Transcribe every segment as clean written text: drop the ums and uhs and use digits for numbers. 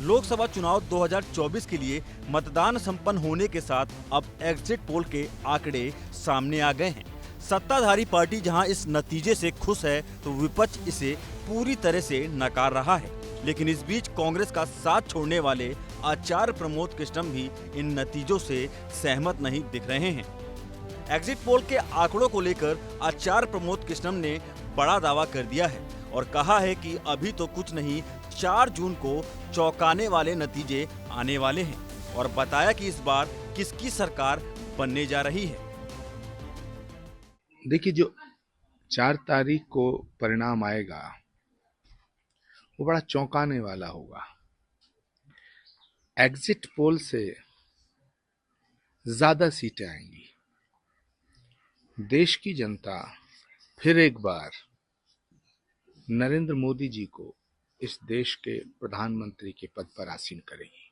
लोकसभा चुनाव 2024 के लिए मतदान संपन्न होने के साथ अब एग्जिट पोल के आंकड़े सामने आ गए हैं। सत्ताधारी पार्टी जहां इस नतीजे से खुश है तो विपक्ष इसे पूरी तरह से नकार रहा है। लेकिन इस बीच कांग्रेस का साथ छोड़ने वाले आचार्य प्रमोद कृष्णम भी इन नतीजों से सहमत नहीं दिख रहे हैं। एग्जिट पोल के आंकड़ों को लेकर आचार्य प्रमोद कृष्णम ने बड़ा दावा कर दिया है और कहा है कि अभी तो कुछ नहीं, 4 जून को चौंकाने वाले नतीजे आने वाले हैं और बताया कि इस बार किसकी सरकार बनने जा रही है। देखिए, जो 4 तारीख को परिणाम आएगा वो बड़ा चौंकाने वाला होगा। एग्जिट पोल से ज्यादा सीटें आएंगी। देश की जनता फिर एक बार नरेंद्र मोदी जी को इस देश के प्रधानमंत्री के पद पर आसीन करेगी।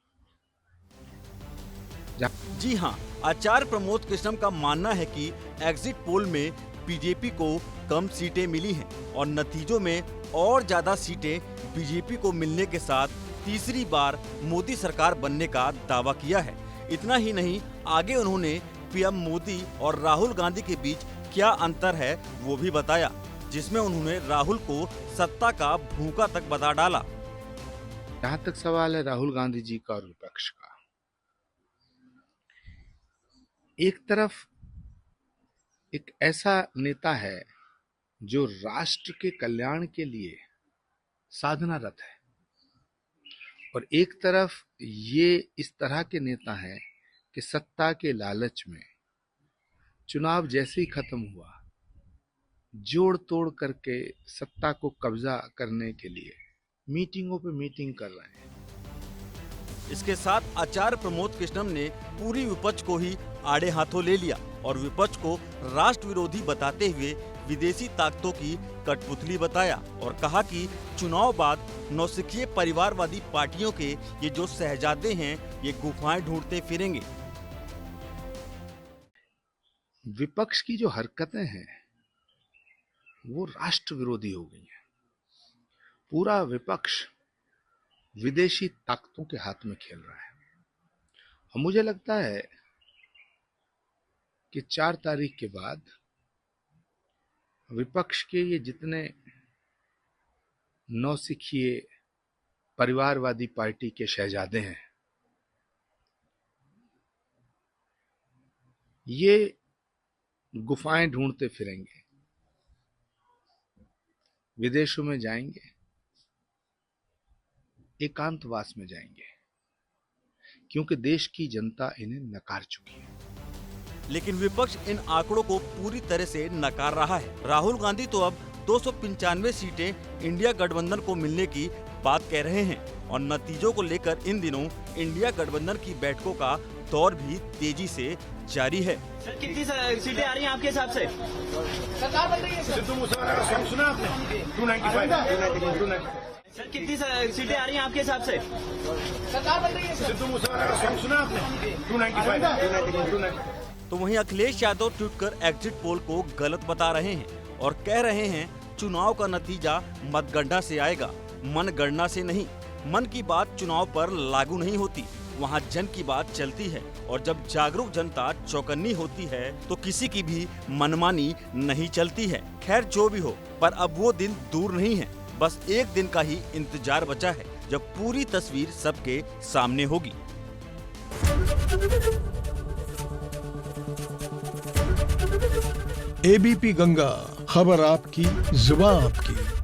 जी हां, आचार्य प्रमोद कृष्णम का मानना है कि एग्जिट पोल में बीजेपी को कम सीटें मिली हैं और नतीजों में और ज्यादा सीटें बीजेपी को मिलने के साथ तीसरी बार मोदी सरकार बनने का दावा किया है। इतना ही नहीं, आगे उन्होंने पीएम मोदी और राहुल गांधी के बीच क्या अंतर है वो भी बताया, जिसमें उन्होंने राहुल को सत्ता का भूखा तक बता डाला। जहां तक सवाल है राहुल गांधी जी का और विपक्ष का, एक तरफ एक ऐसा नेता है जो राष्ट्र के कल्याण के लिए साधनारत है और एक तरफ ये इस तरह के नेता हैं कि सत्ता के लालच में चुनाव जैसे ही खत्म हुआ जोड़ तोड़ करके सत्ता को कब्जा करने के लिए मीटिंगों पे मीटिंग कर रहे हैं। इसके साथ आचार्य प्रमोद कृष्णम ने पूरी विपक्ष को ही आड़े हाथों ले लिया और विपक्ष को राष्ट्र विरोधी बताते हुए विदेशी ताकतों की कठपुतली बताया और कहा कि चुनाव बाद नौसिखिए परिवारवादी पार्टियों के ये जो शहजादे हैं ये गुफाएं ढूंढते फिरेंगे। विपक्ष की जो हरकतें हैं वो राष्ट्र विरोधी हो गई हैं। पूरा विपक्ष विदेशी ताकतों के हाथ में खेल रहा है और मुझे लगता है कि 4 तारीख के बाद विपक्ष के ये जितने नौसिखिए परिवारवादी पार्टी के शहजादे हैं ये गुफाएं ढूंढते फिरेंगे, विदेशों में जाएंगे, एकांतवास में जाएंगे, क्योंकि देश की जनता इन्हें नकार चुकी है। लेकिन विपक्ष इन आंकड़ों को पूरी तरह से नकार रहा है। राहुल गांधी तो अब 295 सीटें इंडिया गठबंधन को मिलने की बात कह रहे हैं और नतीजों को लेकर इन दिनों इंडिया गठबंधन की बैठकों का दौर भी तेजी से जारी है। सर, कितनी सीटें आ रही हैं आपके हिसाब से? सरकार बन रही है। सिद्धू मूसेवाला का सॉन्ग सुना आपने? 295 सर, कितनी सीटें आ रही हैं आपके हिसाब से? सरकार बन रही है। सिद्धू मूसेवाला का सॉन्ग सुना आपने? 295। तो वहीं अखिलेश यादव ट्वीट कर एग्जिट पोल को गलत बता रहे हैं और कह रहे हैं चुनाव का नतीजा मतगणना से आएगा, मनगणना से नहीं। मन की बात चुनाव पर लागू नहीं होती, वहाँ जन की बात चलती है और जब जागरूक जनता चौकन्नी होती है तो किसी की भी मनमानी नहीं चलती है। खैर जो भी हो, पर अब वो दिन दूर नहीं है, बस एक दिन का ही इंतजार बचा है जब पूरी तस्वीर सबके सामने होगी। एबीपी गंगा, खबर आपकी, जुबान आपकी।